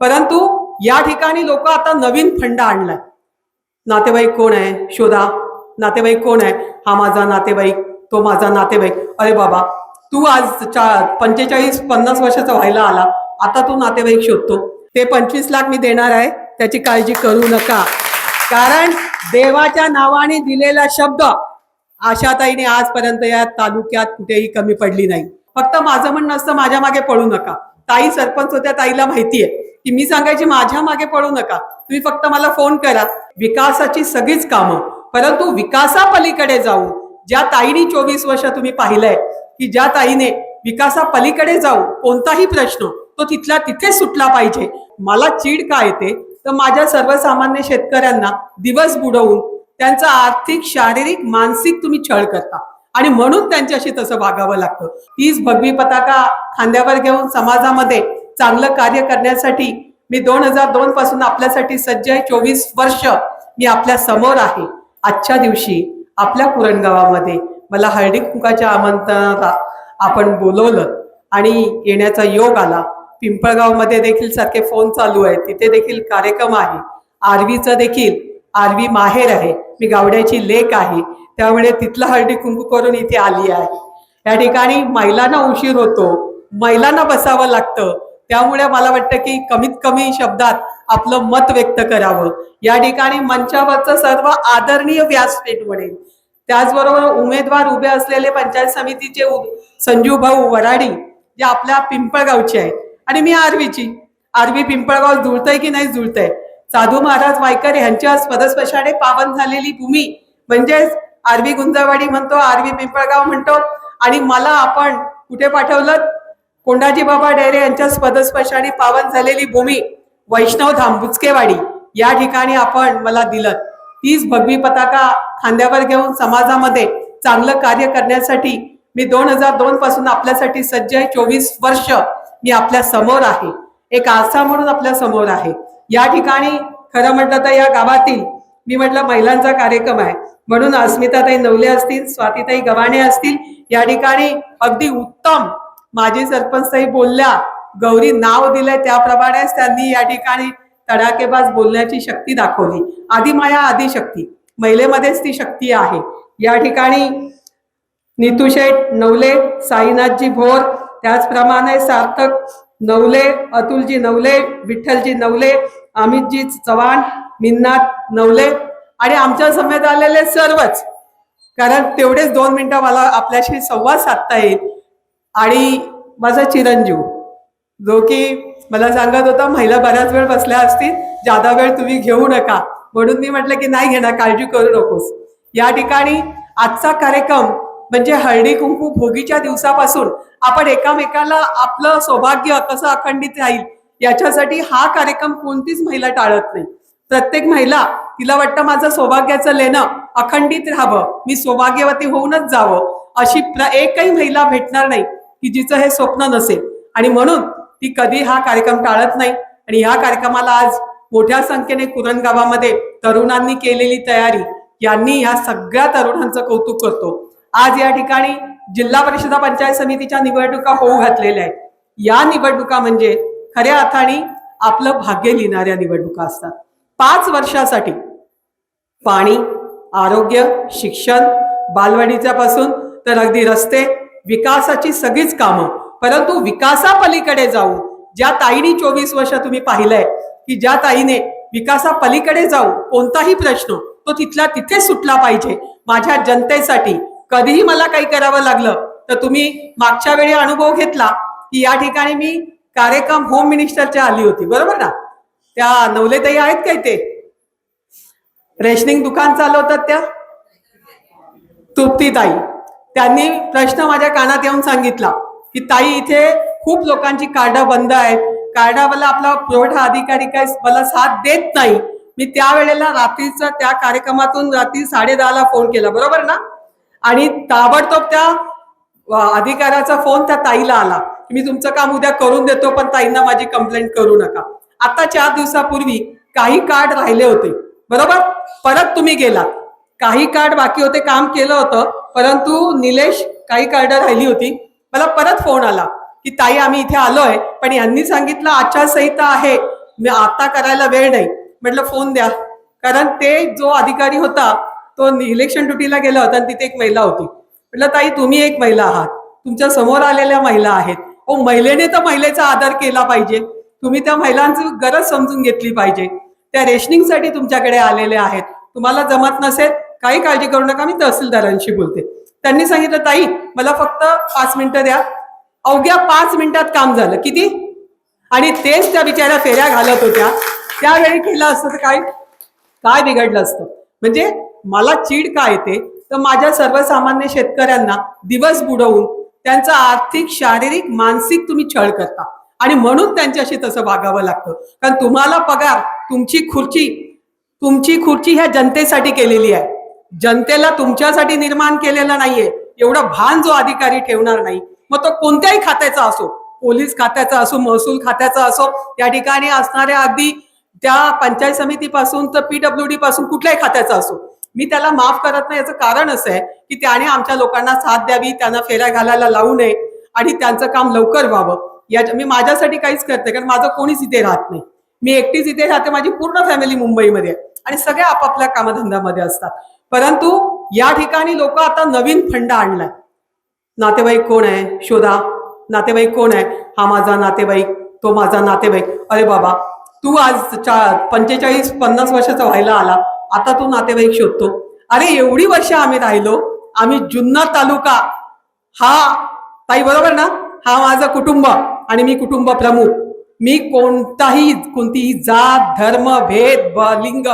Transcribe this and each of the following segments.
परंतु या ठिकाणी लोक आता नवीन फंड आणलाय. नातेवाईक कोण आहे शोधा, नातेवाईक कोण आहे, हा माझा नातेवाईक, तो माझा नातेवाईक. अरे बाबा, तू आज 45-50 वर्षाचा व्हायला आला, आता तू नातेवाईक शोधतो. ते 25 लाख मी देणार आहे, त्याची काळजी करू नका. कारण देवाच्या नावाने दिलेला शब्द आशाताईने आजपर्यंत या तालुक्यात कुठेही कमी पडली नाही. फक्त माझं म्हणणं असतं, माझ्या मागे पळू नका. ताई सरपंच होत्या, ताईला माहितीये की मी सांगायची माझ्या मागे पळू नका, तुम्ही फक्त मला फोन करा. विकासाची सगळीच कामं, परंतु विकासापलीकडे जाऊन ज्या ताईने 24 वर्ष तुम्ही पाहिलंय की ज्या ताईने विकासापलीकडे जाऊन कोणताही प्रश्न तो तिथला तिथे सुटला पाहिजे. मला चीड का येते तर माझ्या सर्वसामान्य शेतकऱ्यांना दिवस बुडवून त्यांचा आर्थिक, शारीरिक, मानसिक तुम्ही छळ करता आणि म्हणून त्यांच्याशी तसं वागावं लागतं. तीच भगवी पताका खांद्यावर घेऊन समाजामध्ये चांगलं कार्य करण्यासाठी मी 2002 पासून आपल्यासाठी सज्ज आहे. 24 वर्ष मी आपल्या समोर आहे. आजच्या दिवशी आपल्या पुरणगावामध्ये मला हळदी कुंकाच्या आमंत्रणाला आपण बोलवलं आणि येण्याचा योग आला. पिंपळगावमध्ये देखील सारखे फोन चालू आहेत, तिथे देखील कार्यक्रम आहे. आरवीचं देखील, आरवी माहेर आहे, मी गावड्याची लेक आहे, त्यामुळे तिथलं हळदी कुंकू करून इथे आली आहे. या ठिकाणी महिलांना उशीर होतो, महिलांना बसावं लागतं, त्यामुळे मला वाटतं की कमीत कमी शब्दात आपलं मत व्यक्त करावं. या ठिकाणी मंचावरचं सर्व आदरणीय व्यासपीठ म्हणेल. त्याचबरोबर उमेदवार उभे असलेले पंचायत समितीचे संजू भाऊ वराडी जे आपल्या पिंपळगावचे आहेत आणि मी आरवीची. आरवी पिंपळगाव जुळतंय की नाही जुळतंय. साधू महाराज वायकर यांच्या पदस्पर्शाने पावन झालेली भूमी म्हणजेच आरवी गुंजावाडी म्हणतो, आरवी पिंपळगाव म्हणतो. आणि मला आपण कुठे पाठवलं, कोंडाजी बाबा डेरे यांच्या पदस्पर्शाने पावन झालेली भूमी वैष्णव धाम बुचकेवाडी, या ठिकाणी आपण मला दिलं. तीच भगवी पताका खांद्यावर घेऊन समाजामध्ये चांगलं कार्य करण्यासाठी मी 2002 पासून आपल्यासाठी सज्ज आहे. 24 वर्ष मी आपल्या समोर आहे, एक आरसा म्हणून आपल्या समोर आहे. या ठिकाणी खरं म्हटलं तर या गावातील मी म्हटलं महिलांचा कार्यक्रम आहे म्हणून अस्मिताताई नवले असतील, स्वातीताई गव्हाणे असतील, या ठिकाणी अगदी उत्तम माजी सरपंच ताई बोलल्या, गौरी नाव दिलंय त्याप्रमाणेच त्यांनी या ठिकाणी तडाकेबाज बोलण्याची शक्ती दाखवली. आदिमाया आदिशक्ती, महिलेमध्येच ती शक्ती आहे. या ठिकाणी नितुशेठ नवले, साईनाथजी भोर, त्याचप्रमाणे सार्थक नवले, अतुलजी नवले, विठ्ठलजी नवले, अमितजी चव्हाण, मिन्नाथ नवले आणि आमच्या समेत आलेले सर्वच. कारण तेवढेच 2 मिनिटं मला आपल्याशी संवाद साधता येईल. आणि माझा चिरंजीव जो की मला सांगत होता महिला बऱ्याच वेळ बसल्या असतील, जादा वेळ तुम्ही घेऊ नका, म्हणून मी म्हटलं की नाही घेणार, काळजी करू नकोस. या ठिकाणी आजचा कार्यक्रम म्हणजे हळदी कुंकू भोगीच्या दिवसापासून आपण एकामेकाला आपलं सौभाग्य कसं अखंडित राहील याच्यासाठी हा कार्यक्रम कोणतीच महिला टाळत नाही. प्रत्येक महिला तिला वाटतं माझं सौभाग्याचं लेणं अखंडित राहावं, मी सौभाग्यवती होऊनच जावं, अशी एकही महिला भेटणार नाही की जिचं हे स्वप्न नसेल. आणि म्हणून ती कधी हा कार्यक्रम टाळत नाही. आणि ह्या कार्यक्रमाला आज मोठ्या संख्येने कुरण गावामध्ये तरुणांनी केलेली तयारी, यांनी ह्या सगळ्या तरुणांचं कौतुक करतो. आज या ठिकाणी जिल्हा परिषद पंचायत समितीच्या निवडणुका होऊ घातलेल्या आहेत. या निवडणुका म्हणजे खऱ्या अर्थाने आपलं भाग्य लिहिणाऱ्या निवडणुका असतात. 5 वर्षासाठी पाणी, आरोग्य, शिक्षण, बालवाडीच्या पासून तर अगदी रस्ते, विकासाची सगळीच कामं. परंतु विकासापलीकडे जाऊन ज्या ताईने 24 वर्ष तुम्ही पाहिलंय की ज्या ताईने विकासापलीकडे जाऊन कोणताही प्रश्न तो तिथला तिथे सुटला पाहिजे. माझ्या जनतेसाठी कधीही मला काही करावं लागलं तर तुम्ही मागच्या वेळी अनुभव घेतला की या ठिकाणी मी कार्यक्रम होम मिनिस्टरच्या आली होती, बरोबर ना. त्या नवलेताई आहेत काय, ते रेशनिंग दुकान चालवतात त्या तृप्तीताई, त्यांनी प्रश्न माझ्या कानात येऊन सांगितला की ताई इथे खूप लोकांची कार्ड बंद आहेत, कार्डावाला आपला पुरवठा अधिकारी काय मला साथ देत नाही. मी त्यावेळेला रात्रीचा त्या कार्यक्रमातून रात्री 10:30ला फोन केला, बरोबर ना. आणि ताबडतोब त्या अधिकाऱ्याचा फोन त्या ताईला आला की मी तुमचं काम उद्या करून देतो, पण ताईंना माझी कंप्लेंट करू नका. आता 4 दिवसापूर्वी काही कार्ड राहिले होते, बरोबर, परत तुम्ही गेलात. काही कार्ड बाकी होते, काम केलं होतं, परंतु निलेश काही कार्ड राहिली होती. मला परत फोन आला की ताई आम्ही इथे आलोय, पण यांनी सांगितलं आचारसंहिता आहे मी आता करायला वेळ नाही. म्हटलं फोन द्या, कारण ते जो अधिकारी होता तो इलेक्शन ड्युटीला गेला होता आणि तिथे एक महिला होती. म्हटलं ताई तुम्ही एक महिला आहात, तुमच्या समोर आलेल्या महिला आहेत, ओ महिलेने तर महिलेचा आदर केला पाहिजे. तुम्ही त्या महिलांची गरज समजून घेतली पाहिजे. त्या रेशनिंगसाठी तुमच्याकडे आलेल्या आहेत. तुम्हाला जमत नसेल काही काळजी करू नका, मी तहसीलदारांशी बोलते. त्यांनी सांगितलं ताई मला फक्त 5 मिनिटं द्या. अवघ्या 5 मिनिटात काम झालं. किती? आणि तेच त्या बिचाऱ्या फेऱ्या घालत होत्या. त्यावेळी केलं असतं तर काय काय बिघडलं असतं. म्हणजे मला चीड काय येते तर माझ्या सर्वसामान्य शेतकऱ्यांना दिवस बुडवून त्यांचा आर्थिक शारीरिक मानसिक तुम्ही छळ करता आणि म्हणून त्यांच्याशी तसं वागावं लागतं. कारण तुम्हाला पगार तुमची खुर्ची ह्या जनतेसाठी केलेली आहे. जनतेला तुमच्यासाठी निर्माण केलेलं नाहीये. एवढं भान जो अधिकारी ठेवणार नाही, मग तो कोणत्याही खात्याचा असो, पोलीस खात्याचा असो, महसूल खात्याचा असो, या ठिकाणी असणाऱ्या अगदी त्या पंचायत समितीपासून तर PWD पासून कुठल्याही खात्याचा असो, मी त्याला माफ करत नाही. याचं कारण असं आहे की त्याने आमच्या लोकांना साथ द्यावी, त्यांना फेऱ्या घालायला लावू नये आणि त्यांचं काम लवकर व्हावं. मी माझ्यासाठी काहीच करते, कारण माझं कोणीच इथे राहत नाही. मी एकटीच इथे राहते, माझी पूर्ण फॅमिली मुंबईमध्ये आहे आणि सगळे आपापल्या कामधंद्यामध्ये असतात. परंतु या ठिकाणी लोक आता नवीन फंड आणलाय. नातेवाईक कोण आहे शोधा, नातेवाईक कोण आहे, हा माझा नातेवाईक, तो माझा नातेवाईक. अरे बाबा तू आज 45-50 वर्षाचा व्हायला आला, आता तू नातेवाईक शोधतो. अरे एवढी वर्ष आम्ही राहिलो, आम्ही जुन्नर तालुका हा, ताई बरोबर ना, हा माझं कुटुंब आणि मी कुटुंब प्रमुख. मी कोणतीही जात धर्म भेद लिंग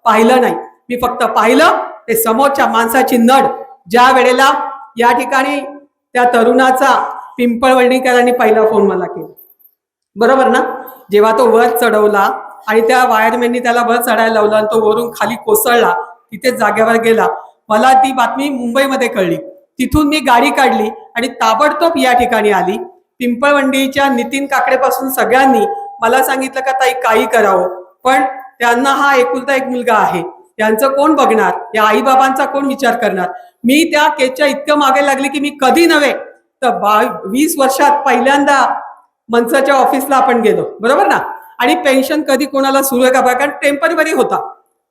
पाहिलं नाही. मी फक्त पाहिलं ते समोरच्या माणसाची नड. ज्या वेळेला या ठिकाणी त्या तरुणाचा पिंपळवणीकरांनी पहिला फोन मला केला, बरोबर ना, जेव्हा तो वर चढवला आणि त्या वायरमॅननी त्याला वर चढायला लावला आणि तो वरून खाली कोसळला, तिथेच जागेवर गेला. मला ती बातमी मुंबईमध्ये कळली. तिथून मी गाडी काढली आणि ताबडतोब या ठिकाणी आली. पिंपळवंडीच्या नितीन काकडेपासून सगळ्यांनी मला सांगितलं का ताई काही करावं, पण त्यांना हा एकुलता एक मुलगा आहे, यांचं कोण बघणार, या आई बाबांचा कोण विचार करणार. मी त्या केसच्या इतकं मागे लागले की मी कधी नव्हे तर 20 वर्षात पहिल्यांदा मनसाच्या ऑफिसला आपण गेलो, बरोबर ना. आणि पेन्शन कधी कोणाला सुरू आहे का, कारण टेम्पररी होता,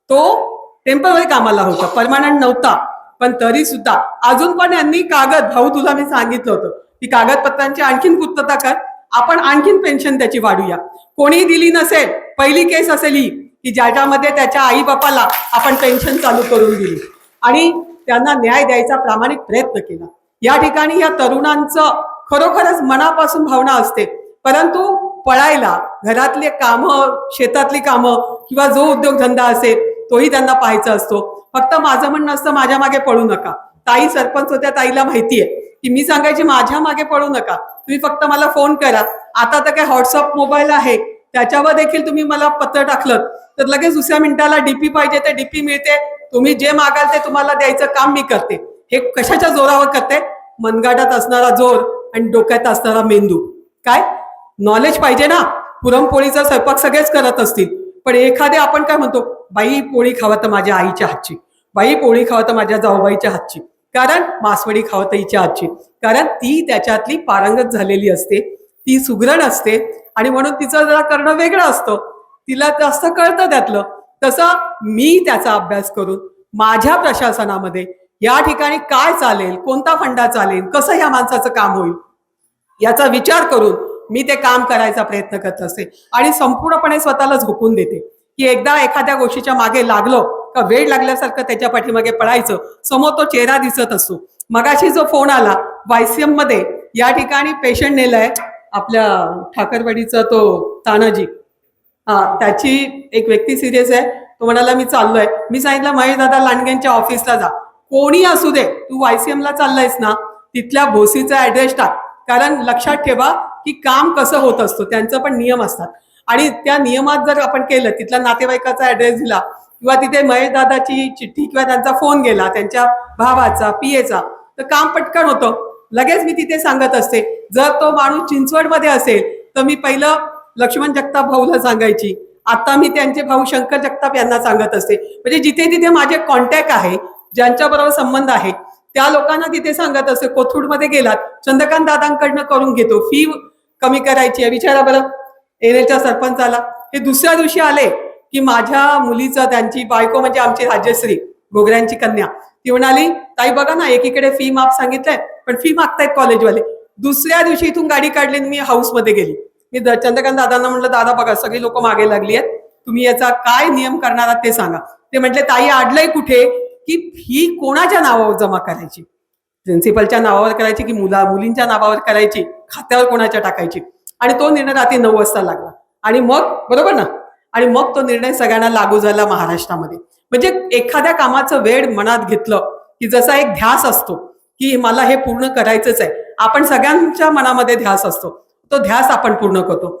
तो टेम्पररी कामाला होता, परमानंट नव्हता. पण तरी सुद्धा अजून पण यांनी कागद, भाऊ तुला मी सांगितलं होतं की कागदपत्रांची आणखीन पूर्तता कर, आपण आणखीन पेन्शन त्याची वाढूया. कोणी दिली नसेल, पहिली केस असेल ही की ज्याच्यामध्ये त्याच्या आई बापाला आपण पेन्शन चालू करून दिली आणि त्यांना न्याय द्यायचा प्रामाणिक प्रयत्न केला. या ठिकाणी या तरुणांचं खरोखरच मनापासून भावना असते, परंतु पळायला घरातले कामं, शेतातली कामं किंवा जो उद्योगधंदा असेल तोही त्यांना पाहायचा असतो. फक्त माझं म्हणणं असतं माझ्या मागे पळू नका. ताई सरपंच होत्या, ताईला माहितीये की मी सांगायची माझ्या मागे पळू नका, तुम्ही फक्त मला फोन करा. आता तर काय व्हॉट्सअप मोबाईल आहे, त्याच्यावर देखील तुम्ही मला पत्र टाकलं तर लगेच दुसऱ्या मिनिटाला डीपी पाहिजे ते डीपी मिळते. तुम्ही जे मागाल ते तुम्हाला द्यायचं काम मी करते. हे कशाच्या जोरावर करते? मनगाटात असणारा जोर आणि डोक्यात असणारा मेंदू. काय नॉलेज पाहिजे ना. पुरणपोळीचा स्वयंपाक सगळेच करत असतील, पण एखादे आपण काय म्हणतो, बाई पोळी खावं तर माझ्या आईच्या हातची, बाई पोळी खावं तर माझ्या जाऊबाईच्या हातची, कारण मासवडी खावं तर हिच्या हातची, कारण ती त्याच्यातली पारंगत झालेली असते, ती सुगरण असते आणि म्हणून तिचं जरा करणं वेगळं असतं, तिला जास्त कळतं त्यातलं. तसं मी त्याचा अभ्यास करून माझ्या प्रशासनामध्ये या ठिकाणी काय चालेल, कोणता फंडा चालेल, कसं ह्या माणसाचं काम होईल याचा विचार करून मी ते काम करायचा प्रयत्न करत असते आणि संपूर्णपणे स्वतःला झोपून देते की एकदा एखाद्या गोष्टीच्या मागे लागलो का वेळ लागल्यासारखं त्याच्या पाठीमागे पळायचं. समोर तो चेहरा दिसत असतो. मगाशी जो फोन आला YCM मध्ये, या ठिकाणी पेशंट नेलाय आपल्या ठाकरवाडीचा तो तानाजी, त्याची एक व्यक्ती सिरियस आहे. तो म्हणाला मी चाललोय. मी सांगितलं महेश दादा लांडगेंच्या ऑफिसला जा, कोणी असू दे, तू YCM ला चाललायस ना, तिथल्या भोसीचा ऍड्रेस टाक, कारण लक्षात ठेवा की काम कसं होत असतं, त्यांचं पण नियम असतात आणि त्या नियमात जर आपण केलं, तिथल्या नातेवाईकाचा ऍड्रेस दिला किंवा तिथे महेश दादाची चिठ्ठी किंवा त्यांचा फोन गेला, त्यांच्या भावाचा PA चा, तर काम पटकन होतं. लगेच मी तिथे सांगत असते. जर तो माणूस चिंचवडमध्ये असेल तर मी पहिलं लक्ष्मण जगताप भाऊला सांगायची, आता मी त्यांचे भाऊ शंकर जगताप यांना सांगत असते. म्हणजे जिथे तिथे माझे कॉन्टॅक्ट आहे, ज्यांच्या बरोबर संबंध आहे, त्या लोकांना तिथे सांगत असते. कोथरूडमध्ये गेलात, चंद्रकांत दादांकडनं करून घेतो, फी कमी करायची आहे, विचारा बरं NLच्या सरपंचाला. हे दुसऱ्या दिवशी आले की माझ्या मुलीचं, त्यांची बायको म्हणजे आमची राजश्री गोगऱ्यांची कन्या, ती म्हणाली ताई बघा ना, एकीकडे फी माफ सांगितलंय पण फी मागतायत कॉलेजवाले. दुसऱ्या दिवशी इथून गाडी काढली आणि मी हाऊसमध्ये गेली. मी चंद्रकांत दादांना म्हटलं, दादा बघा सगळी लोक मागे लागली आहेत, तुम्ही याचा काय नियम करणार आहात ते सांगा. ते म्हटले ताई अडलंय कुठे की फी कोणाच्या नावावर जमा करायची, प्रिन्सिपलच्या नावावर करायची की मुलींच्या नावावर करायची, खात्यावर कोणाच्या टाकायची. आणि तो निर्णय रात्री 9 वाजता लागला. आणि मग बरोबर ना, आणि मग तो निर्णय सगळ्यांना लागू झाला महाराष्ट्रामध्ये. म्हणजे एखाद्या कामाचं वेळ मनात घेतलं की जसा एक ध्यास असतो की मला हे पूर्ण करायचंच आहे, आपण सगळ्यांच्या मनामध्ये ध्यास असतो, तो ध्यास आपण पूर्ण करतो.